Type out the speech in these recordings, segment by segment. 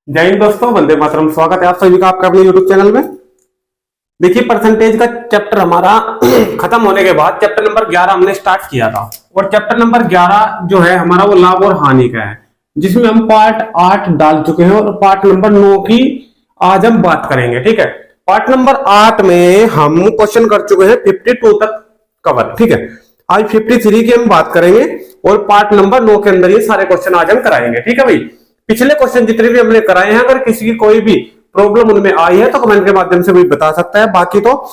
जय हिंद दोस्तों, वंदे मातरम। स्वागत है आप सभी का आपका अपने यूट्यूब चैनल में। देखिए, परसेंटेज का चैप्टर हमारा खत्म होने के बाद चैप्टर नंबर 11 हमने स्टार्ट किया था और चैप्टर नंबर 11 जो है हमारा वो लाभ और हानि का है, जिसमें हम पार्ट 8 डाल चुके हैं और पार्ट नंबर 9 की आज हम बात करेंगे। ठीक है, पार्ट नंबर 8 में हम क्वेश्चन कर चुके हैं 52 तक कवर। ठीक है, आज 53 की हम बात करेंगे और पार्ट नंबर 9 के अंदर ये सारे क्वेश्चन आज हम कराएंगे। ठीक है भाई, पिछले क्वेश्चन जितने भी हमने कराए हैं, अगर किसी की कोई भी प्रॉब्लम उनमें आई है तो कमेंट के माध्यम से भी बता सकता है। बाकी तो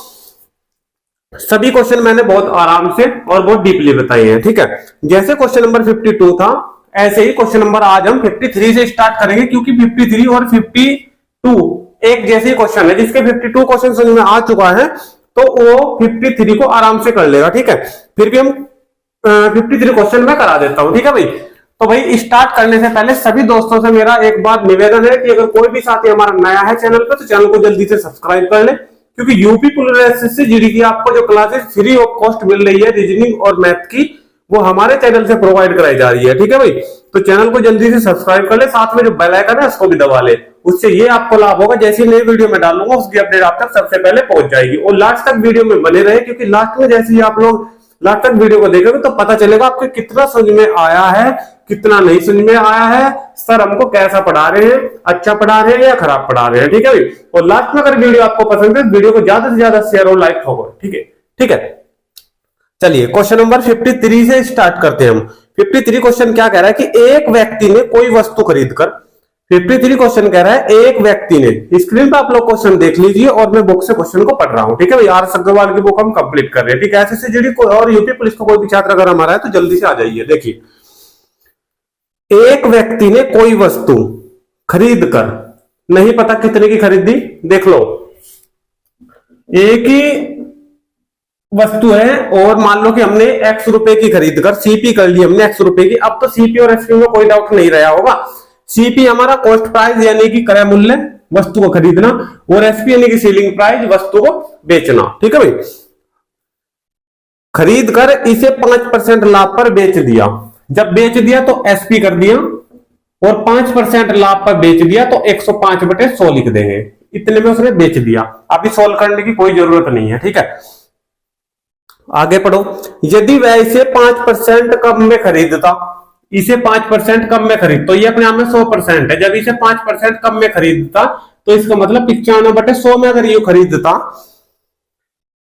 सभी क्वेश्चन मैंने बहुत आराम से और बहुत डीपली बताए हैं। ठीक है, जैसे क्वेश्चन नंबर 52 था ऐसे ही क्वेश्चन नंबर आज हम 53 से स्टार्ट करेंगे, क्योंकि 53 और 52 एक जैसे क्वेश्चन है। जिसके 52 क्वेश्चन समझ में आ चुका है तो वो 53 को आराम से कर लेगा। ठीक है, फिर भी हम 53 क्वेश्चन में करा देता हूं। ठीक है भाई, तो भाई स्टार्ट करने से पहले सभी दोस्तों से मेरा एक बात निवेदन है कि अगर कोई भी साथी हमारा नया है चैनल पे तो चैनल को जल्दी से सब्सक्राइब कर ले, क्योंकि यूपी पुलिस जीडी की आपको जो क्लासेस फ्री ऑफ कॉस्ट मिल रही है रीजनिंग और मैथ की, वो हमारे चैनल से प्रोवाइड कराई जा रही है। ठीक है भाई, तो चैनल को जल्दी से सब्सक्राइब कर ले, साथ में जो बेल आइकन है उसको भी दबा ले। उससे ये आपको लाभ होगा, जैसी नई वीडियो में डालूंगा उसकी अपडेट आप तक सबसे पहले पहुंच जाएगी। और लास्ट तक वीडियो में बने रहे, क्योंकि लास्ट में जैसे ही आप लोग लास्ट तक वीडियो को देखोगे तो पता चलेगा आपको कितना समझ में आया है, कितना नहीं समझ में आया है, सर हमको कैसा पढ़ा रहे हैं, अच्छा पढ़ा रहे हैं या खराब पढ़ा रहे हैं। ठीक है भाई, और लास्ट में अगर वीडियो आपको पसंद है वीडियो को ज्यादा से ज्यादा शेयर और लाइक होगा। ठीक है, ठीक है, चलिए क्वेश्चन नंबर 53 से स्टार्ट करते हैं हम। 53 क्वेश्चन क्या कह रहा है कि एक व्यक्ति ने कोई वस्तु खरीदकर, 53 क्वेश्चन कह रहा है एक व्यक्ति ने, स्क्रीन पर आप लोग क्वेश्चन देख लीजिए और मैं बुक से क्वेश्चन को पढ़ रहा हूं। ठीक है भाई, आर अग्रवाल की बुक हम कंप्लीट कर रहे हैं। ठीक है, ऐसे जीडी को और यूपी पुलिस को कोई भी छात्र अगर हमारा है तो जल्दी से आ जाइए। देखिए, एक व्यक्ति ने कोई वस्तु खरीद कर, नहीं पता कितने की खरीदी, देख लो एक ही वस्तु है और मान लो कि हमने x रुपए की खरीद कर सीपी कर ली हमने x रुपए की। अब तो सीपी और एसपी में कोई डाउट नहीं रहा होगा। सीपी हमारा कॉस्ट प्राइस यानी कि क्रय मूल्य वस्तु को खरीदना, और एसपी यानी कि सेलिंग प्राइस वस्तु को बेचना। ठीक है भाई, खरीद कर इसे 5% लाभ पर बेच दिया। जब बेच दिया तो एसपी कर दिया और 5% लाभ पर बेच दिया तो 105/100 लिख देंगे। इतने में उसने बेच दिया। अभी सोल्व करने की कोई जरूरत नहीं है। ठीक है, आगे पढ़ो। यदि वह इसे 5% कम में खरीदता, इसे 5% कम में खरीद, तो ये अपने आप में 100% है। जब इसे 5% कम में खरीदता तो इसका मतलब 95/100 में अगर ये खरीदता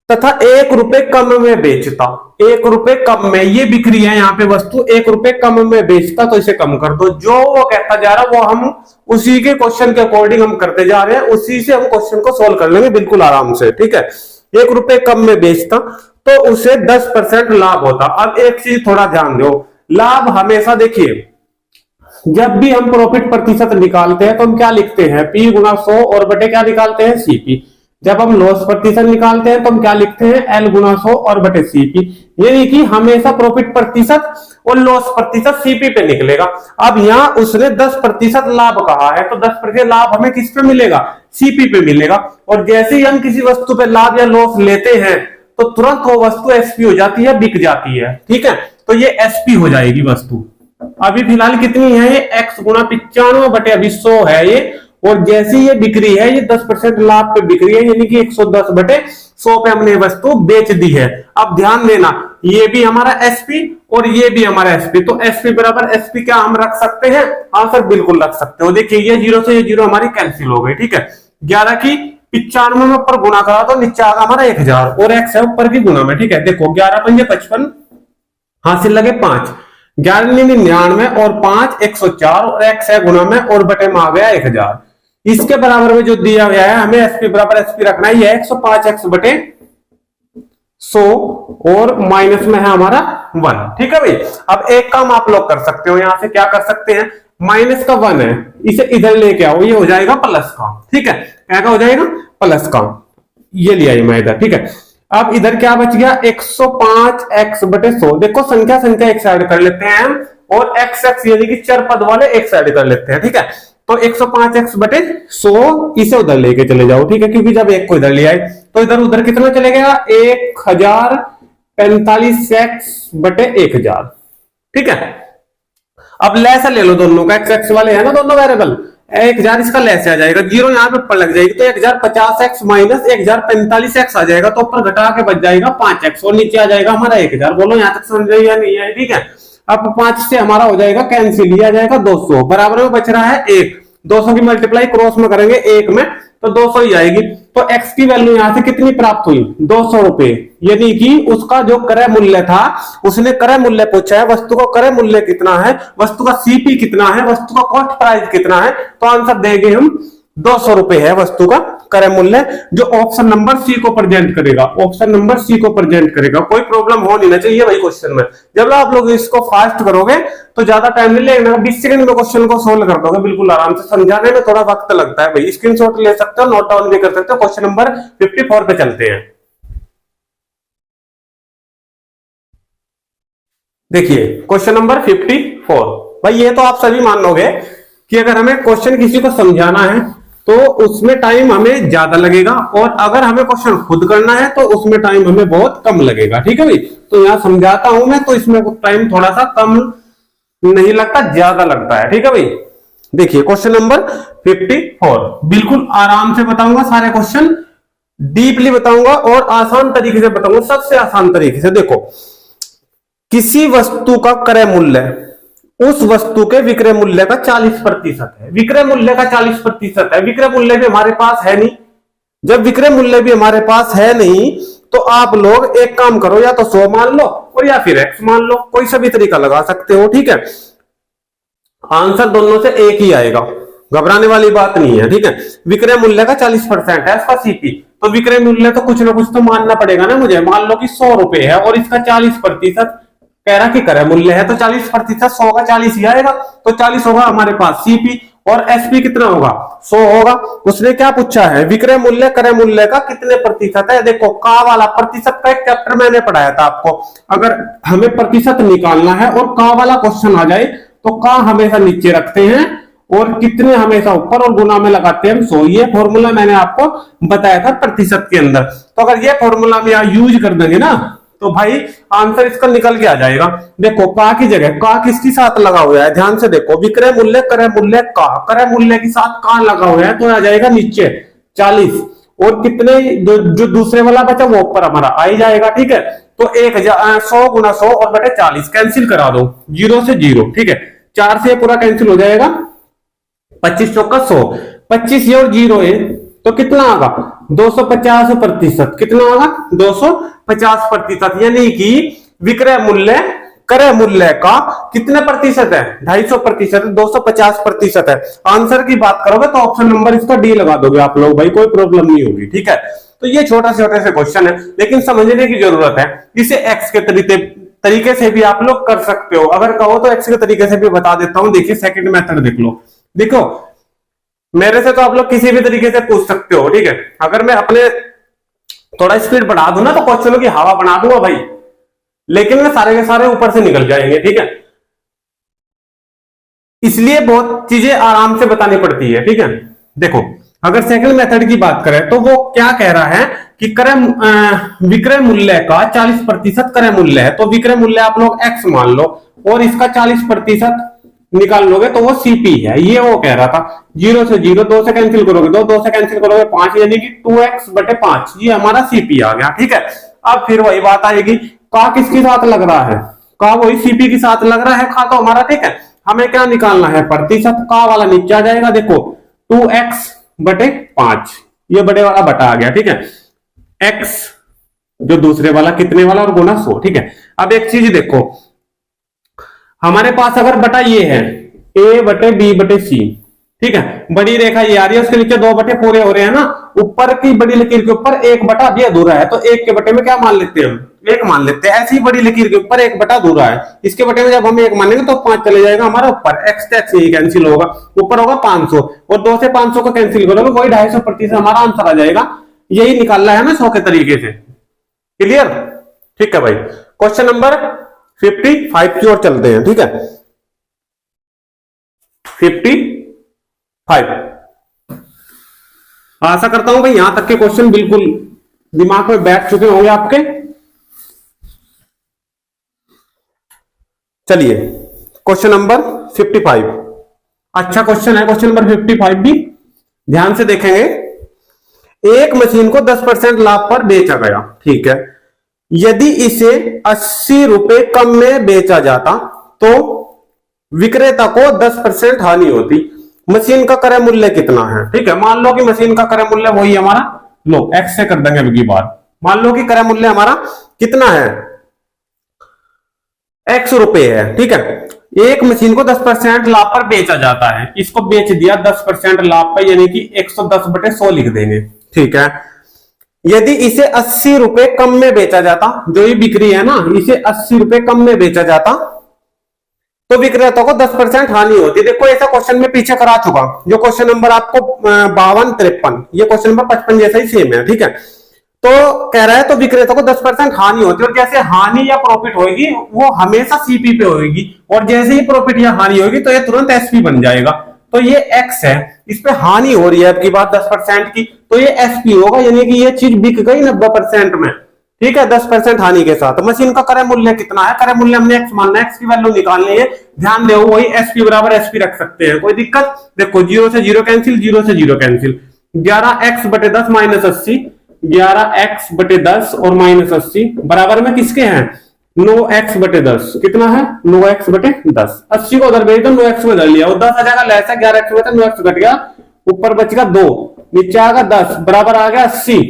तथा 1 रुपए कम में बेचता, 1 रुपए कम में ये बिक्री है यहाँ पे वस्तु, 1 रुपए कम में बेचता तो इसे कम कर दो। जो वो कहता जा रहा है वो हम उसी के क्वेश्चन के अकॉर्डिंग हम करते जा रहे हैं, उसी से हम क्वेश्चन को सोल्व कर लेंगे बिल्कुल आराम से। ठीक है, 1 रुपए कम में बेचता तो उसे 10% लाभ होता। अब एक चीज थोड़ा ध्यान दो, लाभ हमेशा देखिए जब भी हम प्रॉफिट प्रतिशत निकालते हैं तो हम क्या लिखते हैं, P गुना 100 और बटे क्या निकालते हैं, CP। जब हम लॉस प्रतिशत निकालते हैं तो हम क्या लिखते हैं, L गुना 100 और बटे CP। यानी कि हमेशा प्रॉफिट प्रतिशत और लॉस प्रतिशत CP पे निकलेगा। अब यहाँ उसने 10% लाभ कहा है तो 10% लाभ हमें किस पे मिलेगा, CP पे मिलेगा। और जैसे ही हम किसी वस्तु पे लाभ या लॉस लेते हैं तो तुरंत वो वस्तु एसपी हो जाती है, बिक जाती है। ठीक है, तो ये एसपी हो जाएगी वस्तु। अभी फिलहाल कितनी है ये, x गुना 95/100 है ये, और जैसी ये बिक्री है ये 10% लाभ पे बिक्री है, यानी कि 110/100 पे हमने वस्तु बेच दी है। अब ध्यान देना, ये भी हमारा एसपी और ये भी हमारा एसपी, तो एसपी बराबर एसपी क्या हम रख सकते हैं, हाँ सर बिल्कुल रख सकते हो। देखिए ये 0 से ये 0 हमारी कैंसिल हो गई। ठीक है, 11 की 95 में ऊपर गुना करा तो नीचे आगा हमारा 1000 और x है ऊपर की गुना में। ठीक है, देखो 11 पंजे 55, हासिल लगे 5, 11 99 और 5 104 और x है गुना में और बटे में आ गया 1000। इसके बराबर में जो दिया गया है हमें एसपी बराबर एसपी रखना है, ये 105x/100 और माइनस में है हमारा 1। ठीक है भाई, अब एक काम आप लोग कर सकते हो, यहां से क्या कर सकते हैं, माइनस का 1 है इसे इधर लेके आओ, ये हो जाएगा प्लस का। ठीक है, क्या हो जाएगा, प्लस का, ये लिया मैं इधर। ठीक है, अब इधर क्या बच गया, 105x/100। देखो संख्या संख्या एक साइड कर लेते हैं हम और x यानी कि चर पद वाले एक साइड कर लेते हैं। ठीक है, तो 105x/100 इसे उधर लेके चले जाओ। ठीक है, क्योंकि जब एक को इधर ले आए तो इधर उधर कितना चलेगा, 1045x/1000। ठीक है, अब लेसा ले लो दोनों का, x वाले है ना दोनों वेरिएबल, 1000 इसका लेस आ जाएगा, जीरो यहाँ पे पर लग जाएगी तो 1050x माइनस 1045x आ जाएगा, तो ऊपर घटा के बच जाएगा 5x और नीचे आ जाएगा हमारा 1000। बोलो यहाँ तक समझ रही है नहीं है? ठीक है। अब 5 से हमारा हो जाएगा कैंसिल, ये आ जाएगा 200, बराबर में बच रहा है 1। 200 की मल्टीप्लाई क्रॉस में करेंगे 1 में तो 200 ही आएगी। तो x की वैल्यू यहां से कितनी प्राप्त हुई? 200 रुपए। यानी कि उसका जो क्रय मूल्य था, उसने क्रय मूल्य पूछा है, वस्तु का क्रय मूल्य कितना है, वस्तु का सीपी कितना है, वस्तु का कॉस्ट प्राइस कितना है, तो आंसर देंगे हम 200 रुपए है वस्तु का क्रय मूल्य, जो ऑप्शन नंबर सी को प्रेजेंट करेगा। ऑप्शन नंबर सी को प्रेजेंट करेगा। कोई प्रॉब्लम हो नहीं चाहिए भाई क्वेश्चन में। जब आप लोग इसको फास्ट करोगे तो ज्यादा टाइम नहीं लगेगा, 20 सेकंड में क्वेश्चन को सोल्व कर दोगे बिल्कुल आराम से। समझाने में थोड़ा वक्त लगता है भाई। स्क्रीनशॉट ले सकते हो, नोट डाउन भी कर सकते हो। क्वेश्चन नंबर 54 पे चलते हैं। देखिए क्वेश्चन नंबर 54। भाई ये तो आप सभी मान लोगे कि अगर हमें क्वेश्चन किसी को समझाना है तो उसमें टाइम हमें ज्यादा लगेगा, और अगर हमें क्वेश्चन खुद करना है तो उसमें टाइम हमें बहुत कम लगेगा। ठीक है भाई। तो यहां समझाता हूं मैं तो इसमें टाइम थोड़ा सा कम नहीं लगता, ज्यादा लगता है। ठीक है भाई। देखिए क्वेश्चन नंबर 54 बिल्कुल आराम से बताऊंगा, सारे क्वेश्चन डीपली बताऊंगा और आसान तरीके से बताऊंगा, सबसे आसान तरीके से। देखो, किसी वस्तु का क्रय मूल्य उस वस्तु के विक्रय मूल्य का 40% है। विक्रय मूल्य का 40% है। विक्रय मूल्य भी हमारे पास है नहीं। जब विक्रय मूल्य भी हमारे पास है नहीं तो आप लोग एक काम करो, या तो 100 मान लो और या फिर x मान लो, कोई सा भी तरीका लगा सकते हो। ठीक है। आंसर दोनों से एक ही आएगा, घबराने वाली बात नहीं है। ठीक है। विक्रय मूल्य का 40% है इसका सीपी, तो विक्रय मूल्य तो कुछ ना कुछ तो मानना पड़ेगा ना मुझे। मान लो कि 100 रुपए है और इसका 40% कह रहा कि क्रय मूल्य है, तो 40% 100 का 40 ही आएगा, तो 40 होगा हमारे पास सीपी, और एसपी कितना होगा? 100 होगा। उसने क्या पूछा है? विक्रय मूल्य क्रय मूल्य का कितने प्रतिशत है। देखो का वाला प्रतिशत का एक चैप्टर मैंने पढ़ाया था आपको। अगर हमें प्रतिशत निकालना है और का वाला क्वेश्चन आ जाए तो का हमेशा नीचे रखते हैं और कितने हमेशा ऊपर, और गुना में लगाते हैं हम 100। ये फॉर्मूला मैंने आपको बताया था प्रतिशत के अंदर। तो अगर ये फॉर्मूला में आप यूज कर देंगे ना तो भाई आंसर इसका निकल के आ जाएगा। देखो का की जगह का किसके साथ लगा हुआ है, ध्यान से देखो। विक्रय मूल्य क्रय मूल्य का, क्रय मूल्य के साथ का लगा हुआ है तो आ जाएगा नीचे 40, और कितने जो दूसरे वाला बचा वो ऊपर हमारा आ ही जाएगा। ठीक है। तो 100 गुना 100 और बटे 40 कैंसिल करा दो, 0 से 0। ठीक है। 4 से पूरा कैंसिल हो जाएगा, 25 चौका 100, 25 ये और 0 है तो कितना आगा? 250%। कितना आगा? 250%। यानी कि विक्रय मूल्य क्रय मूल्य का कितने प्रतिशत है? 250%, 250% है। आंसर की बात करोगे तो ऑप्शन नंबर इसका डी लगा दोगे आप लोग भाई, कोई प्रॉब्लम नहीं होगी। ठीक है। तो ये छोटा से क्वेश्चन है लेकिन समझने की जरूरत है। इसे एक्स के तरीके से भी आप लोग कर सकते हो, अगर कहो तो एक्स के तरीके से भी बता देता हूं। देखिए सेकंड मेथड देख लो। देखो मेरे से तो आप लोग किसी भी तरीके से पूछ सकते हो। ठीक है। अगर मैं अपने थोड़ा स्पीड बढ़ा दूं ना तो क्वेश्चनों की हवा बना दूंगा भाई, लेकिन मैं सारे के सारे ऊपर से निकल जाएंगे। ठीक है। इसलिए बहुत चीजें आराम से बतानी पड़ती है। ठीक है। देखो अगर सेकंड मेथड की बात करें तो वो क्या कह रहा है कि विक्रय मूल्य का 40% क्रय मूल्य है, तो विक्रय मूल्य आप लोग x मान लो और इसका 40% निकाल लोगे तो वो सीपी है। ये वो कह रहा था। 0 से 0, 2 से कैंसिल करोगे 2 से कैंसिल करोगे 5, यानी कि 2x बटे 5, ये हमारा सीपी आ गया। ठीक है। अब फिर वही बात आएगी, का किसके साथ लग रहा है? का वही सीपी के साथ लग रहा है का तो हमारा। ठीक है। हमें क्या निकालना है? प्रतिशत। का वाला नीचे आ जाएगा, देखो 2x बटे 5, ये बड़े वाला बटा आ गया। ठीक है। x जो दूसरे वाला कितने वाला और गुना 100। ठीक है। अब एक चीज देखो, हमारे पास अगर बटा ये है a बटे b बटे c, ठीक है, बड़ी रेखा ये आ रही है, उसके नीचे 2 बटे पूरे हो रहे हैं ना, ऊपर की बड़ी लकीर के ऊपर 1 बटा भी अधूरा है तो 1 के बटे में क्या मान लेते हैं हम? 1 मान लेते हैं। ऐसी बड़ी लकीर के ऊपर 1 बटा अधूरा है, इसके बटे में जब हम 1 मानेंगे तो 5 चले जाएगा हमारा ऊपर, x से x यही कैंसिल होगा, ऊपर होगा 500 और 2 से 500 को कैंसिल करोगे वही 250% हमारा आंसर आ जाएगा। यही निकालना है ना 100 के तरीके से। क्लियर? ठीक है भाई। क्वेश्चन नंबर 55 की ओर चलते हैं। ठीक है। 55, आशा करता हूं भाई यहां तक के क्वेश्चन बिल्कुल दिमाग में बैठ चुके होंगे आपके। चलिए क्वेश्चन नंबर 55, अच्छा क्वेश्चन है, क्वेश्चन नंबर 55 भी ध्यान से देखेंगे। एक मशीन को 10% लाभ पर बेचा गया, ठीक है। यदि इसे 80 रुपए कम में बेचा जाता तो विक्रेता को 10% हानि होती। मशीन का क्रय मूल्य कितना है, ठीक है। मान लो कि मशीन का क्रय मूल्य वही हमारा, लो एक्स से कर देंगे अगली बार। मान लो कि क्रय मूल्य हमारा कितना है, एक्स रुपए है, ठीक है। एक मशीन को 10% लाभ पर बेचा जाता है, इसको बेच दिया 10% लाभ पर, यानी कि 110/100 लिख देंगे, ठीक है। यदि इसे 80 रुपए कम में बेचा जाता, जो ये बिक्री है ना, इसे 80 रुपए कम में बेचा जाता तो विक्रेता को 10% हानि होती। देखो ऐसा क्वेश्चन में पीछे करा चुका, जो क्वेश्चन नंबर आपको 52-53, ये क्वेश्चन नंबर 55 जैसा ही सेम है, ठीक है। तो कह रहा है तो विक्रेता को 10% हानि होती है, और जैसे हानि या प्रॉफिट होगी वो हमेशा सीपी पे होगी, और जैसे ही प्रॉफिट या हानि होगी तो ये तुरंत एसपी बन जाएगा। तो ये एक्स है, इस पे हानि हो रही है आपकी बात 10% की, तो ये एसपी होगा, यानी कि ये चीज बिक गई 90% में, ठीक है, 10% हानि के साथ। मशीन का क्रय मूल्य कितना है, क्रय मूल्य हमने एक्स मानना है, एक्स की वैल्यू निकालनी है। ध्यान दो वही एसपी बराबर एसपी रख सकते हैं, कोई दिक्कत। देखो 0 से 0 कैंसिल, 0 से 0 कैंसिल, 11x/10 माइनस 80, 11x/10 और माइनस 80 बराबर में किसके हैं, 9x/10, कितना है 9x/10। 80 को उधर भेज दो, 9x में धर लिया, और 10 आ जाएगा लेस है, 11x में 9x घट गया, ऊपर बचेगा 2, नीचे आएगा 10, बराबर आ गया 80।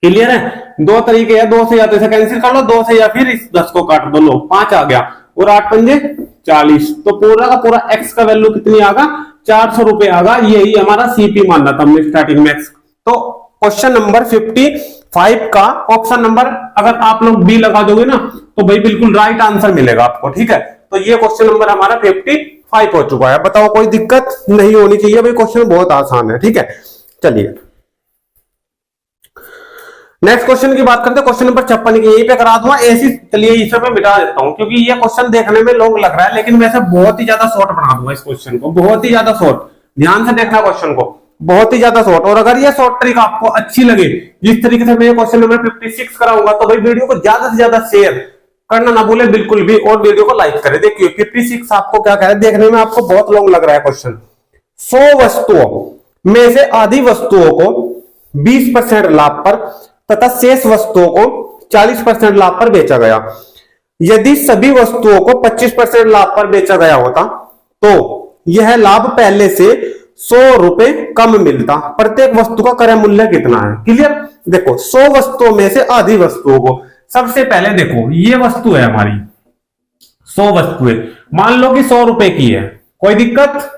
क्लियर है। दो तरीके हैं, 2 से या तो इसे कैंसिल कर लो, 2 से या फिर इस 10 को काट दो, लो 5 आ गया, और 8 पंजे 40, तो पूरा का पूरा x का वैल्यू कितनी आगा, 400 रुपए आगा। यही हमारा सीपी मानना था हमने स्टार्टिंग में x। तो क्वेश्चन नंबर 55 का ऑप्शन नंबर अगर आप लोग बी लगा दोगे ना तो भाई बिल्कुल राइट आंसर मिलेगा आपको, ठीक है। तो ये क्वेश्चन नंबर हमारा 55 हो चुका है। बताओ कोई दिक्कत नहीं होनी चाहिए भाई, क्वेश्चन बहुत आसान है, ठीक है। चलिए नेक्स्ट क्वेश्चन की बात करते हैं, क्वेश्चन नंबर 56 की, यहीं पे करा दूंगा ऐसी। चलिए इसे मैं मिटा देता हूं क्योंकि ये क्वेश्चन देखने में लॉन्ग लग रहा है, लेकिन वैसे बहुत ही ज्यादा शॉर्ट बना दूंगा इस क्वेश्चन को, बहुत ही ज्यादा शॉर्ट। ध्यान से देखना क्वेश्चन को, बहुत ही ज्यादा शॉर्ट। और अगर ये शॉर्ट ट्रिक आपको अच्छी लगे, जिस तरीके से मैं क्वेश्चन नंबर 56 कराऊंगा, तो भाई वीडियो को ज्यादा से ज्यादा शेयर करना ना भूले बिल्कुल भी, और वीडियो को लाइक करें। देखिए 56 आपको क्या कह रहे हैं, देखने में आपको बहुत लॉन्ग लग रहा है क्वेश्चन। 100 वस्तुओं में से आधी वस्तुओं को 20% लाभ पर तथा शेष वस्तुओं को 40% लाभ पर बेचा गया। यदि सभी वस्तुओं को 25% लाभ पर बेचा गया होता तो यह लाभ पहले से 100 रुपए कम मिलता। प्रत्येक वस्तु का क्रय मूल्य कितना है। क्लियर। देखो 100 वस्तुओं में से आधी वस्तुओं को, सबसे पहले देखो ये वस्तु है हमारी, 100 वस्तुएं, मान लो कि 100 रुपए की है, कोई दिक्कत।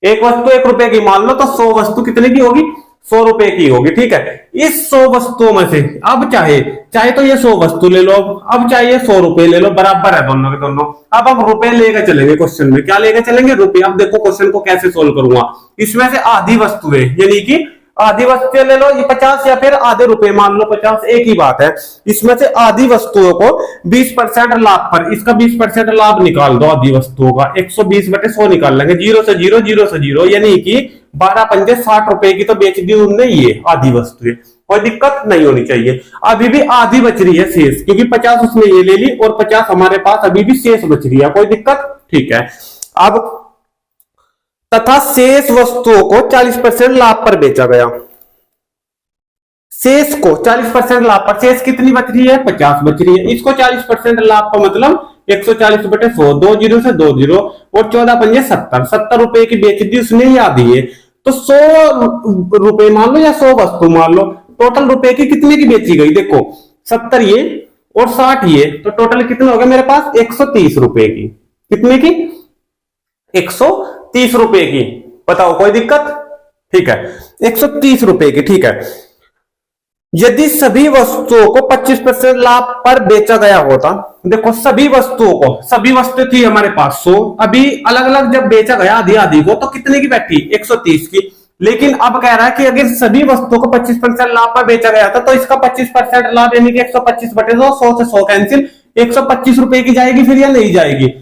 एक वस्तु 1 रुपए की मान लो, तो 100 वस्तु कितने की होगी, 100 रुपए की होगी, ठीक है। इस 100 वस्तुओं में से अब चाहे तो ये 100 वस्तु ले लो, अब चाहिए 100 रुपए ले लो, बराबर है दोनों के दोनों। अब हम रुपए लेकर चलेंगे क्वेश्चन में, क्या लेकर चलेंगे, रुपए। अब देखो क्वेश्चन को कैसे सोल्व करूंगा। इसमें से आधी वस्तुएं, यानी कि आधी वस्तुएं ले लो, ये 50 या फिर आधे रुपए मान लो 50, एक ही बात है। इसमें से आधी वस्तुओं को 20% लाभ पर, इसका 20% लाभ निकाल दो आधी वस्तुओं का, 120/100 निकाल लेंगे, 0 से 0, 0 से 0, यानी कि 12 पंजे 60 रुपए की तो बेच दी उनने ये आधी वस्तुएं, कोई दिक्कत नहीं होनी चाहिए। अभी भी आधी बच रही है शेष, क्योंकि 50 उसने ये ले ली और 50 हमारे पास अभी भी शेष बच रही है, कोई दिक्कत, ठीक है। अब तथा शेष वस्तुओं को 40% लाभ पर बेचा गया। शेष को 40% लाभ पर, शेष कितनी बच रही है, 50 बच रही है। इसको 40% लाभ का मतलब 140/100, 2 0 से 2 0, और 14 पंजे 70, 70 रुपए की बेच दी उसने ही आधी है। तो 100 रुपए मान लो या 100 वस्तु मान लो, टोटल रुपए की कितने की बेची गई, देखो 70 ये और 60 ये, तो टोटल कितने हो गए मेरे पास, 130 रुपए की। कितने की, 130 रुपए की। बताओ कोई दिक्कत, ठीक है, 130 रुपए की, ठीक है। यदि सभी वस्तुओं को 25% लाभ पर बेचा गया होता, देखो सभी वस्तुओं को, सभी वस्तु थी हमारे पास 100, अभी अलग अलग जब बेचा गया आधी आधी को, तो कितने की बैठी, 130 की। लेकिन अब कह रहा है कि अगर सभी वस्तुओं को 25% लाभ पर बेचा गया था, तो इसका 25% लाभ यानी कि 125/100, 100 से 100 कैंसिल, 125 रुपए की जाएगी फिर या नहीं जाएगी,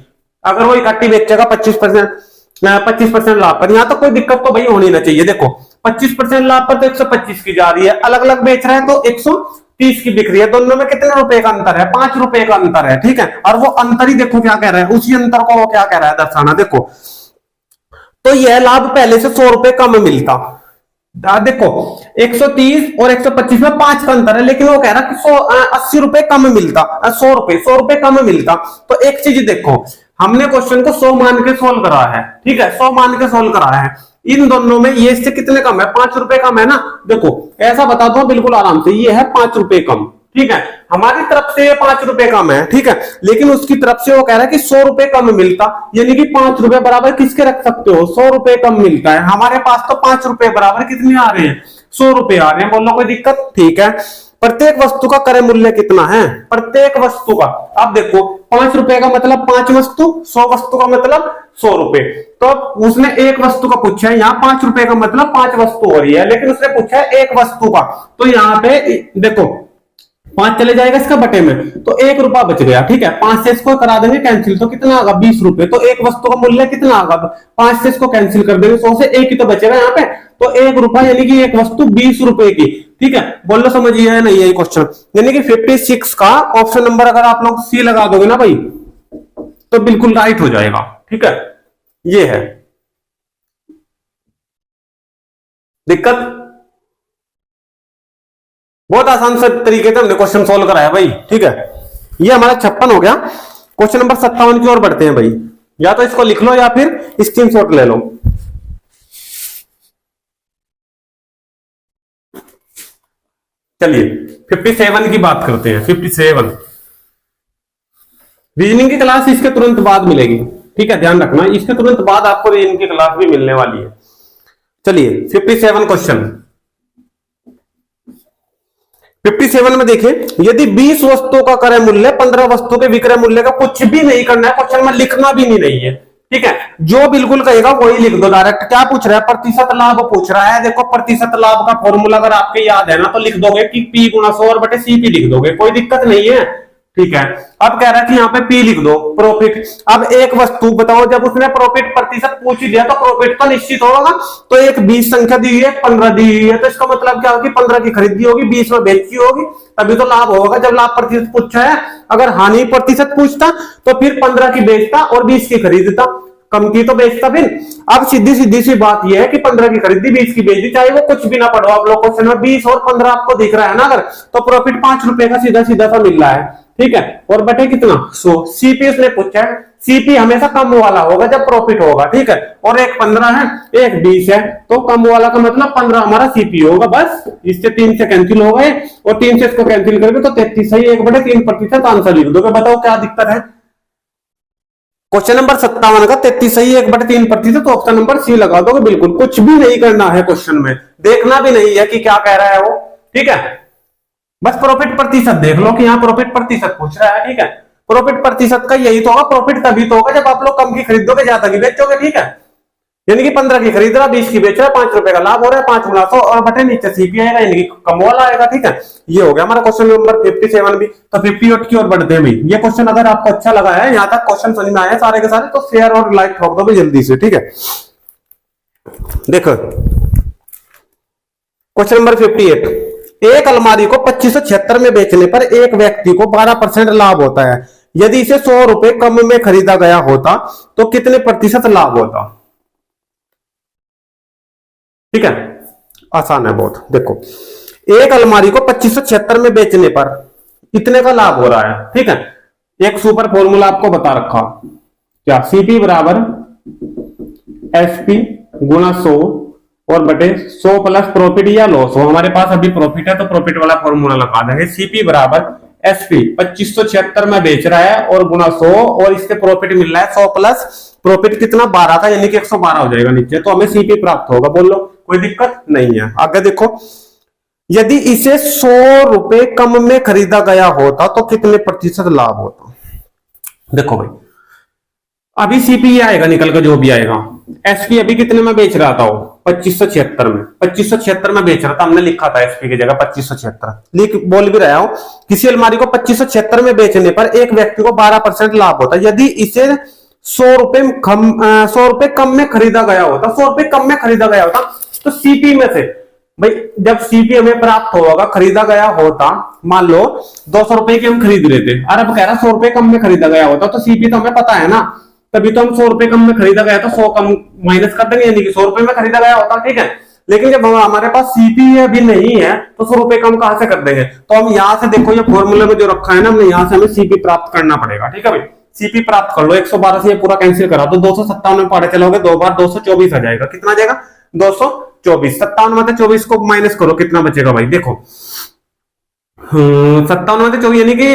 अगर वो इकट्ठी बेचेगा 25% लाभ पर। यहां तो कोई दिक्कत तो भाई होनी ना चाहिए। देखो 25% लाभ पर तो 125 की जा रही है, अलग अलग बेच रहे हैं तो 130 की बिक रही है, दोनों में कितने रुपए का अंतर है, 5 रुपए का अंतर है, ठीक है। और वो अंतर ही देखो क्या कह रहा है, उसी अंतर को वो क्या कह रहा है दर्शाना। देखो तो यह लाभ पहले से 100 रुपए कम मिलता। देखो 130 और 125 में 5 का अंतर है, लेकिन वो कह रहा कि 80 रुपए कम मिलता, 100 रुपए कम मिलता। तो एक चीज देखो, हमने क्वेश्चन को 100 मान के सोल्व करा है, ठीक है, 100 मान के सोल्व करा है। इन दोनों में ये इससे कितने कम है, 5 रुपए कम है ना। देखो ऐसा बता दो बिल्कुल आराम से, ये है 5 रुपए कम, ठीक है, हमारी तरफ से ये 5 रुपए कम है, ठीक है, लेकिन उसकी तरफ से वो कह रहा है कि 100 रुपए कम मिलता, यानी कि 5 रुपए बराबर किसके रख सकते हो, 100 रुपए कम मिलता है। हमारे पास तो 5 रुपए बराबर कितने आ रहे हैं, 100 रुपए आ रहे हैं। बोलो कोई दिक्कत, ठीक है। प्रत्येक वस्तु का क्रय मूल्य कितना है, प्रत्येक वस्तु का, अब देखो 5 रुपए का मतलब 5 वस्तु, 100 वस्तु का मतलब 100 रुपए। तो उसने एक वस्तु का पूछा है, यहाँ 5 रुपए का मतलब 5 वस्तु हो रही है, लेकिन उसने पूछा है एक वस्तु का। तो यहाँ पे देखो 5 चले जाएगा इसका बटे में, तो 1 रुपया बच गया, ठीक है। 5 से इसको करा देंगे कैंसिल, तो कितना आगा, 20 रुपए। तो एक वस्तु का मूल्य कितना आगा, 5 से इसको कैंसिल कर देंगे, 100 से 1 ही तो बचेगा यहाँ पे। तो 1 रुपया यानी कि एक वस्तु 20 रुपए की, ठीक है। बोलो समझिए है नहीं यही क्वेश्चन, यानी कि 56 का ऑप्शन नंबर अगर आप लोग सी लगा दोगे ना भाई, तो बिल्कुल राइट हो जाएगा, ठीक है। ये है दिक्कत, बहुत आसान से तरीके से हमने क्वेश्चन सोल्व कराया भाई, ठीक है। ये हमारा 56 हो गया। क्वेश्चन नंबर 57 की ओर बढ़ते हैं भाई, या तो इसको लिख लो या फिर स्क्रीनशॉट ले लो। चलिए 57 की बात करते हैं। 57 रीजनिंग की क्लास इसके तुरंत बाद मिलेगी, ठीक है, ध्यान रखना, इसके तुरंत बाद आपको रीजनिंग की क्लास भी मिलने वाली है। चलिए 57 क्वेश्चन, 57 में देखिए, यदि 20 वस्तुओं का क्रय मूल्य 15 वस्तुओं के विक्रय मूल्य का कुछ भी नहीं करना है, क्वेश्चन में लिखना भी नहीं है, ठीक है, जो बिल्कुल कहेगा वही लिख दो डायरेक्ट। क्या पूछ रहा है, प्रतिशत लाभ पूछ रहा है। देखो प्रतिशत लाभ का फॉर्मूला अगर आपके याद है ना, तो लिख दोगे कि P गुणा 100 और बटे CP लिख दोगे, कोई दिक्कत नहीं है, ठीक है। अब कह रहा है कि यहाँ पे P लिख दो, प्रॉफिट। अब एक वस्तु बताओ, जब उसने प्रॉफिट प्रतिशत पूछ ही दिया तो प्रॉफिट तो निश्चित होगा। तो एक 20 संख्या दी हुई है, 15 दी हुई है, तो इसका मतलब क्या होगी, 15 की खरीदी होगी, 20 में बेची होगी, तभी तो लाभ होगा। जब लाभ प्रतिशत पूछा है, अगर हानि प्रतिशत पूछता तो फिर 15 की बेचता और 20 की खरीदता, कम की तो बेचता फिर। अब सीधी सीधी सी बात यह है कि 15 की खरीदी 20 की बेचती, चाहे वो कुछ भी ना पढ़ो आप लोग। क्वेश्चन में 20 और 15 आपको दिख रहा है ना, अगर तो प्रॉफिट 5 रुपए का सीधा सीधा सा मिल रहा है, ठीक है। और बटे कितना 100। CP उसने पूछा है, CP हमेशा कम वाला होगा जब प्रॉफिट होगा, ठीक है। और एक 15 है, एक 20 है, तो कम वाला का मतलब 15 हमारा CP होगा, बस। इससे 3 से कैंसिल हो गए और 3 से इसको कैंसिल करके तो 33 सही, 1/3% आंसर लिख दोगे। बताओ क्या दिक्कत है। क्वेश्चन नंबर 57 का 33 सही, 1/3%, तो ऑप्शन नंबर सी लगा दोगे, बिल्कुल कुछ भी नहीं करना है क्वेश्चन में, देखना भी नहीं है कि क्या कह रहा है वो, ठीक है। बस प्रॉफिट प्रतिशत देख लो कि यहाँ प्रॉफिट प्रतिशत पूछ रहा है, ठीक है। प्रॉफिट प्रतिशत का यही तो होगा, प्रॉफिट तभी तो होगा जब आप लोग कम की खरीदोगे ज्यादा की बेचोगे, ठीक है। यानी कि 15 की खरीद रहा, 20 की बेच रहा, 5 रुपए का लाभ हो रहा है, 5 गुना 100 और बटे नीचे CP आएगा, यानी कि कम वाला आएगा, ठीक है। ये हो गया हमारा क्वेश्चन नंबर 57 भी। तो 58 की ओर बढ़ते हैं भाई। ये क्वेश्चन अगर आपको अच्छा लगा है, यहाँ तक क्वेश्चन समझ में आया सारे के सारे, तो शेयर और लाइक ठोक दो भाई जल्दी से, ठीक है। देखो क्वेश्चन नंबर 58, एक अलमारी को 2576 में बेचने पर एक व्यक्ति को 12% लाभ होता है। यदि इसे 100 रुपए कम में खरीदा गया होता तो कितने प्रतिशत लाभ होता, ठीक है। आसान है बहुत। देखो एक अलमारी को 2576 में बेचने पर इतने का लाभ हो रहा है, ठीक है। एक सुपर फॉर्मूला आपको बता रखा, क्या, CP बराबर SP गुणा 100 और बटे 100 प्लस प्रॉफिट या लॉस हो। हमारे पास अभी प्रॉफिट है तो प्रॉफिट वाला फॉर्मूला लगा देंगे। CP बराबर SP 2576 में बेच रहा है और गुणा 100, और इसके प्रॉफिट मिल रहा है 100 प्लस प्रॉफिट कितना 12 का, यानी कि 112 हो जाएगा नीचे, तो हमें CP प्राप्त होगा। बोलो कोई दिक्कत नहीं है। आगे देखो, यदि इसे 100 रुपए कम में खरीदा गया होता तो कितने प्रतिशत लाभ होता। देखो भाई अभी CP आएगा निकल कर, जो भी आएगा। SP अभी कितने में बेच रहा था वो, 2576 में, 2576 में बेच रहा था, हमने लिखा था SP की जगह 2576, लिख बोल भी रहा हूं। किसी अलमारी को 2576 में बेचने पर एक व्यक्ति को 12% लाभ होता। यदि इसे 100 रुपए कम में खरीदा गया होता, 100 रुपए कम में खरीदा गया होता, तो CP में से भाई जब CP हमें प्राप्त होगा, खरीदा गया होता, मान लो 200 रुपए की हम खरीद रहे थे, और अब कह रहा 100 रुपए कम में खरीदा गया होता, तो CP तो हमें पता है ना, तभी तो हम 100 रुपए कम में खरीदा गया, तो 100 कम माइनस कर देंगे, यानी कि 100 रुपए में खरीदा गया होता, ठीक है। लेकिन जब हमारे पास सीपी अभी नहीं है तो 100 रुपए कम कहां से कर देंगे, तो हम यहाँ से देखो, ये फॉर्मूले में जो रखा है ना हमने, यहाँ से हमें सीपी प्राप्त करना पड़ेगा, ठीक है भाई। सीपी प्राप्त कर लो, 112 से ये पूरा कैंसिल करा दो, 257 में पढ़े चलोगे, 2 बार 224 आ जाएगा, कितना आ जाएगा 224, 57 में 24 को माइनस करो, कितना बचेगा भाई, देखो 57 में 24 यानी कि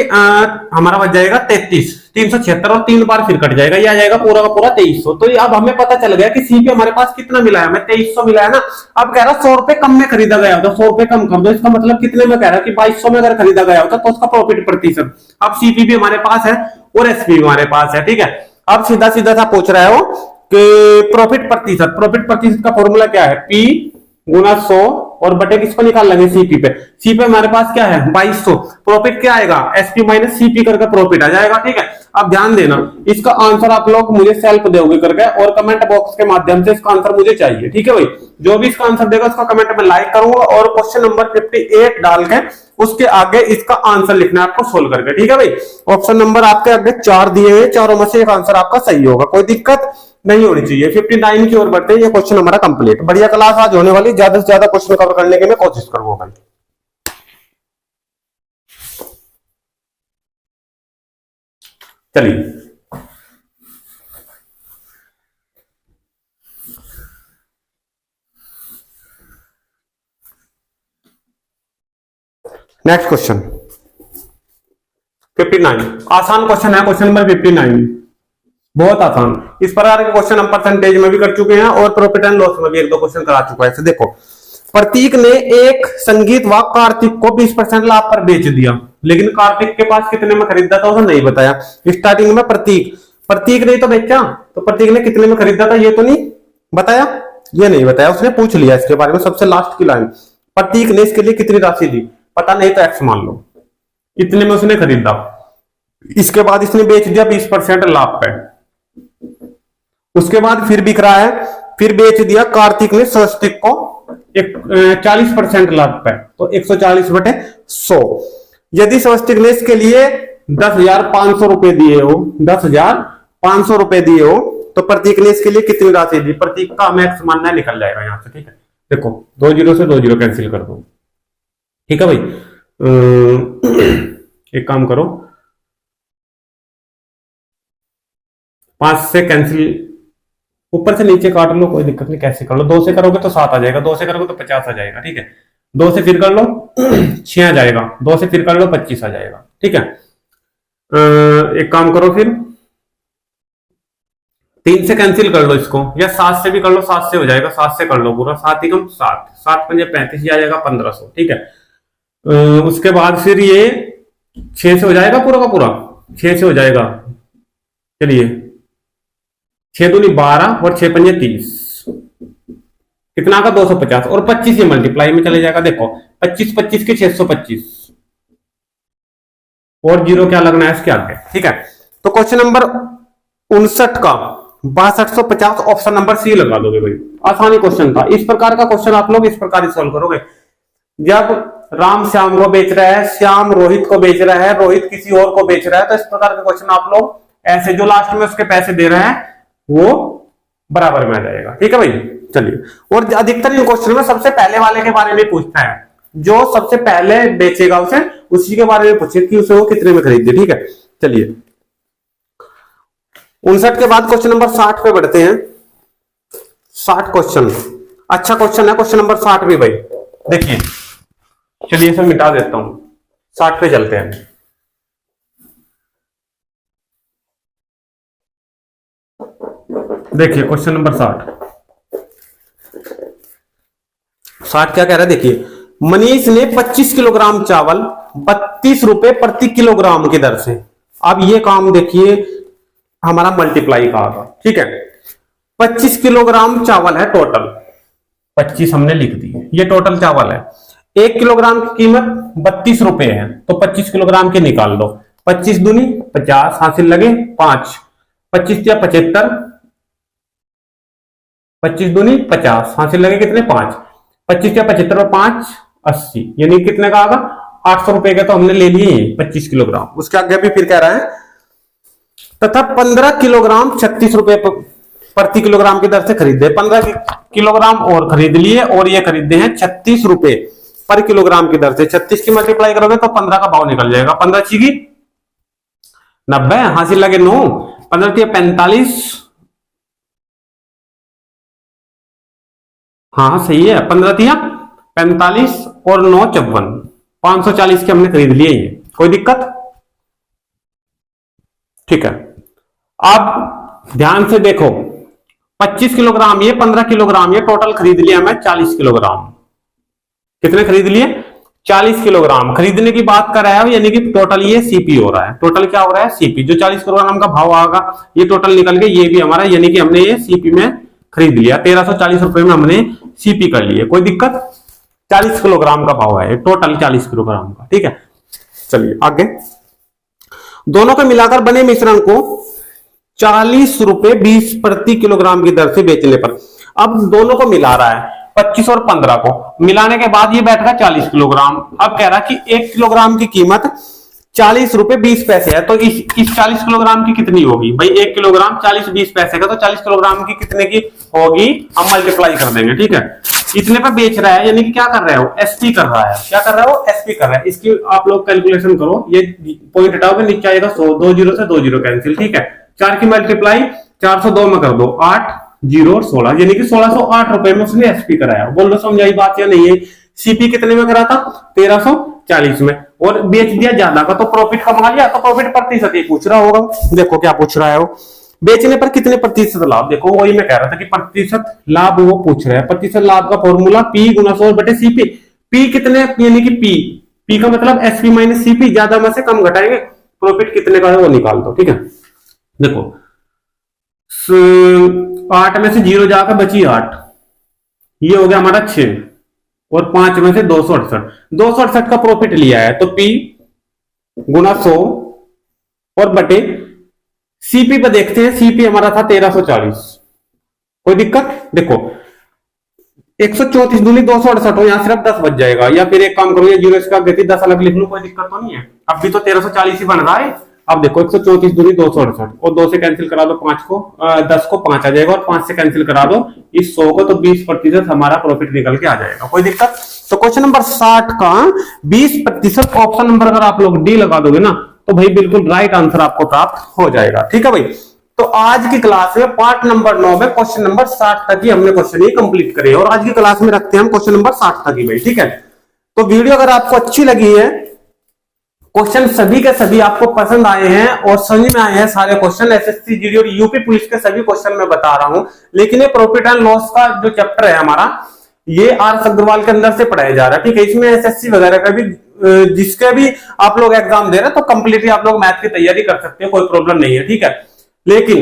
हमारा बच जाएगा 33, 376 और 3 बार फिर कट जाएगा, ये आ जाएगा पूरा का पूरा 2300। तो अब हमें पता चल गया कि सीपी हमारे पास कितना मिला है, हमें 2300 मिला है ना। अब कह रहा 100 रुपए कम में खरीदा गया होता, 100 रुपए कम कर दो, इसका मतलब कितने में कह रहा है कि 2200 में अगर खरीदा गया होता तो उसका प्रॉफिट प्रतिशत। अब सीपी भी हमारे पास है और एसपी भी हमारे पास है, ठीक है। अब सीधा सीधा सा पूछ रहा है वो कि प्रॉफिट प्रतिशत का फॉर्मूला क्या है, पी गुना 100 और बटे किसको निकाल लेंगे, सीपी पे। सी पे हमारे पास क्या है 2200, प्रॉफिट क्या आएगा, एसपी माइनस सीपी करके प्रॉफिट आ जाएगा, ठीक है। अब ध्यान देना, इसका आंसर आप लोग मुझे सेल्फ दोगे करके, और कमेंट बॉक्स के माध्यम से इसका आंसर मुझे चाहिए, ठीक है भाई। जो भी इसका आंसर देगा उसका कमेंट में लाइक करूंगा, और क्वेश्चन नंबर 58 डाल के उसके आगे इसका आंसर लिखना है आपको सोल्व करके, ठीक है भाई। ऑप्शन नंबर आपके आगे 4 दिए हुए, चारों में से एक आंसर आपका सही होगा, कोई दिक्कत नहीं होनी चाहिए। 59 की ओर बढ़ते हैं, ये क्वेश्चन हमारा कंप्लीट। बढ़िया क्लास आज होने वाली, ज्यादा से ज्यादा क्वेश्चन कवर करने की मैं कोशिश करूंगा भाई। चलिए नेक्स्ट क्वेश्चन 59, आसान क्वेश्चन है, क्वेश्चन नंबर 59, बहुत आसान। इस प्रकार के क्वेश्चन हम परसेंटेज में भी कर चुके हैं और प्रॉफिट एंड लॉस में भी 1-2 क्वेश्चन करा चुका है। देखो, प्रतीक ने एक संगीत व कार्तिक को 20% लाभ पर बेच दिया, लेकिन कार्तिक के पास कितने में खरीदा था उसे नहीं बताया। स्टार्टिंग में प्रतीक ने तो बेचा, तो प्रतीक ने कितने में खरीदा था ये तो नहीं बताया, ये नहीं बताया, उसने पूछ लिया इसके बारे में। सबसे लास्ट की लाइन, प्रतीक ने इसके लिए कितनी राशि दी, पता नहीं तो एक्स मान लो, कितने में उसने खरीदा, इसके बाद इसने बेच दिया 20% लाभ पे। उसके बाद फिर बिक रहा है, फिर बेच दिया कार्तिक ने स्वस्तिक को 40% लाभ पे, तो 140/100। यदि स्वस्तिक ने इसके लिए 10,500 रुपए दिए हो, 10,500 रुपए दिए हो, तो प्रतीक ने इसके लिए कितनी राशि दी, प्रतीक का हमें एक्स मानना निकल जाएगा यहां से, ठीक है। देखो 2 जीरो से 2 जीरो कैंसिल कर दो, ठीक है भाई। एक काम करो, 5 से कैंसिल, ऊपर से नीचे काट लो, कोई दिक्कत नहीं, कैसे कर लो। 2 से करोगे तो 7 आ जाएगा, 2 से करोगे तो 50 आ जाएगा, ठीक है। 2 से फिर कर लो 6 आ जाएगा, 2 से फिर कर लो 25 आ जाएगा, ठीक है। एक काम करो, फिर 3 से कैंसिल कर लो इसको, या 7 से भी कर लो, 7 से हो जाएगा, 7 से कर लो पूरा, 7 ही कम 7, 7 पंजे 35, ये आ जाएगा 1500, ठीक है। उसके बाद फिर ये 6 से हो जाएगा पूरा का पूरा, 6 से हो जाएगा, चलिए 6 दूनी 12 और 6 पंजे 30, कितना का 250, और 25 ये मल्टीप्लाई में चले जाएगा। देखो 25 के 625, और जीरो क्या लगना है इसके आगे, ठीक है। तो क्वेश्चन नंबर 59 का 6250 ऑप्शन नंबर सी लगा दोगे भाई, आसानी क्वेश्चन था। इस प्रकार का क्वेश्चन आप लोग इस प्रकार ही सॉल्व करोगे, जब राम श्याम को बेच रहा है, श्याम रोहित को बेच रहा है, रोहित किसी और को बेच रहा है, तो इस प्रकार के क्वेश्चन आप लोग ऐसे, जो लास्ट में उसके पैसे दे रहे हैं वो बराबर में आ जाएगा, ठीक है भाई। चलिए, और अधिकतर इन क्वेश्चन में सबसे पहले वाले के बारे में पूछता है, जो सबसे पहले बेचेगा उसे, उसी के बारे में पूछे कि उसे वो कितने में खरीदे, ठीक है। चलिए 59 के बाद क्वेश्चन नंबर 60 पे बढ़ते हैं। 60 क्वेश्चन अच्छा क्वेश्चन है, क्वेश्चन नंबर 60 भी भाई। देखिए, चलिए इसे मिटा देता हूं, 60 पे चलते हैं। देखिए क्वेश्चन नंबर 60 क्या कह रहा है, देखिए, मनीष ने 25 किलोग्राम चावल 32 रुपए प्रति किलोग्राम की दर से, अब ये काम देखिए हमारा मल्टीप्लाई का आगा, ठीक है। 25 किलोग्राम चावल है टोटल, 25 हमने लिख दी, ये टोटल चावल है। 1 किलोग्राम की कीमत 32 रुपए है, तो 25 किलोग्राम के निकाल दो, 25 दूनी 50, हासिल लगे 5, 25 या 75, 25 दूनी 50, हासिल लगे कितने 5, 25 या 75 और 5 80, यानी कितने का आगा 800 रुपए का, तो हमने ले लिए 25 किलोग्राम। उसके आगे भी फिर कह रहा है तथा 15 किलोग्राम 36 रुपए प्रति किलोग्राम की दर से खरीदे। 15 किलोग्राम और खरीद लिए और ये खरीदे हैं 36 रुपए पर किलोग्राम की दर से। 36 की मल्टीप्लाई करोगे तो 15 का भाव निकल जाएगा। 15 चीगी 90, हासिल लगे 9, 15 थी 45, हाँ सही है, 15 थी 45 और 9 54, 540 के हमने खरीद लिए। ये कोई दिक्कत? ठीक है, अब ध्यान से देखो, 25 किलोग्राम ये, 15 किलोग्राम ये, टोटल खरीद लिया मैं 40 किलोग्राम। कितने खरीद लिए? 40 किलोग्राम। खरीदने की बात कर रहा है, यानी कि टोटल ये सीपी हो रहा है। टोटल क्या हो रहा है? सीपी। जो 40 किलोग्राम का भाव आएगा ये टोटल निकल के ये भी हमारा, यानी कि हमने ये सीपी में खरीद लिया। 1340 रुपए में हमने सीपी कर लिए। कोई दिक्कत? 40 किलोग्राम का भाव है, टोटल 40 किलोग्राम का। ठीक है, चलिए आगे। दोनों को मिलाकर बने मिश्रण को 40 रुपए 20 प्रति किलोग्राम की दर से बेचने पर, अब दोनों को मिला रहा है, 25 और 15 को मिलाने के बाद ये बैठ रहा 40 किलोग्राम। अब कह रहा कि 1 किलोग्राम की कीमत 40 रुपए 20 पैसे है, तो इस 40 किलोग्राम की कितनी होगी भाई? 1 किलोग्राम 40 20 पैसे का, तो 40 किलोग्राम की कितने की होगी हम मल्टीप्लाई कर देंगे। ठीक है, इतने पे बेच रहा है, यानी कि क्या कर रहा है वो? एसपी कर रहा है। क्या कर रहा है वो? एसपी कर रहा है। इसकी आप लोग कैलकुलेशन करो, ये पॉइंट हटाओगे नीचे आएगा 100, 2 जीरो से 2 जीरो कैंसिल। ठीक है, 4 की मल्टीप्लाई 402 में कर दो, 8 0 और 16, यानी कि 1608 रुपए में उसने एसपी कराया। बोल लो समझाई बात या नहीं है? सीपी कितने में करा था? 1340 में, और बेच दिया ज्यादा का तो प्रॉफिट कमा लिया। तो प्रॉफिट प्रतिशत ही पूछ रहा होगा, देखो क्या पूछ रहा है वो, बेचने पर कितने प्रतिशत लाभ। देखो वही मैं कह रहा था कि प्रतिशत लाभ वो पूछ रहा है। प्रतिशत लाभ का फॉर्मूला पी गुना 100 बटे सीपी। पी कितने, यानी कि पी का मतलब एसपी माइनस सीपी, ज्यादा में से कम घटाएंगे, प्रॉफिट कितने का है वो निकाल दो। ठीक है, देखो 8 में से 0 जाकर बची 8, ये हो गया हमारा 6, और 5 में से 268, 268 का प्रॉफिट लिया है, तो P गुना 100 और बटे सीपी पे देखते हैं। सीपी हमारा था 1340। कोई दिक्कत? देखो 134 दूनी 268 हो, यहां सिर्फ 10 बच जाएगा, या फिर एक काम करो, ये जीरो इसका गति 10 अलग लिख लूं, कोई दिक्कत तो नहीं है। अब भी तो 1340 ही बन रहा है। अब देखो 134 दूनी 268, और 2 से कैंसिल करा दो 5 को, 10 को 5 आ जाएगा, और 5 से कैंसिल करा दो इस 100 को, तो 20% हमारा प्रॉफिट निकल के आ जाएगा। कोई दिक्कत? तो क्वेश्चन नंबर 60 का 20% ऑप्शन नंबर अगर आप लोग डी लगा दोगे ना, तो भाई बिल्कुल राइट आंसर आपको प्राप्त हो जाएगा। ठीक है भाई, तो आज की क्लास में पार्ट नंबर 9 में क्वेश्चन नंबर 60 तक ही हमने क्वेश्चन ही कंप्लीट करे, और आज की क्लास में रखते हैं हम क्वेश्चन नंबर 60 तक ही भाई। ठीक है, तो वीडियो अगर आपको अच्छी लगी है, क्वेश्चन सभी के सभी आपको पसंद आए हैं और समझ में आए हैं सारे क्वेश्चन, एसएससी जीडी और यूपी पुलिस के सभी क्वेश्चन मैं बता रहा हूं, लेकिन ये प्रॉफिट एंड लॉस का जो चैप्टर है हमारा, ये आर अग्रवाल के अंदर से पढ़ाया जा रहा है। ठीक है, इसमें एसएससी वगैरह का भी जिसके भी आप लोग एग्जाम दे रहे हैं, तो कंप्लीटली आप लोग मैथ की तैयारी कर सकते हैं, कोई प्रॉब्लम नहीं है। ठीक है, लेकिन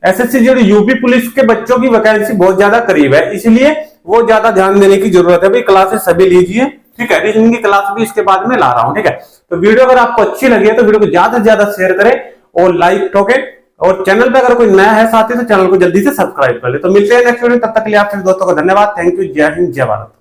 एसएससी जीडी यूपी पुलिस के बच्चों की वैकेंसी बहुत ज्यादा करीब है, इसलिए वो ज्यादा ध्यान देने की जरूरत है भाई। क्लासेस सभी लीजिए। ठीक है, रीजनिंग की क्लास भी इसके बाद में ला रहा हूं। ठीक है, तो वीडियो अगर आपको अच्छी लगी है तो वीडियो को ज्यादा से ज्यादा शेयर करें और लाइक ठोके, और चैनल पे अगर कोई नया है साथी तो चैनल को जल्दी से सब्सक्राइब कर ले। तो मिलते हैं नेक्स्ट वीडियो, तब तक के लिए आप सभी दोस्तों को धन्यवाद। Thank you. जय हिंद, जय भारत।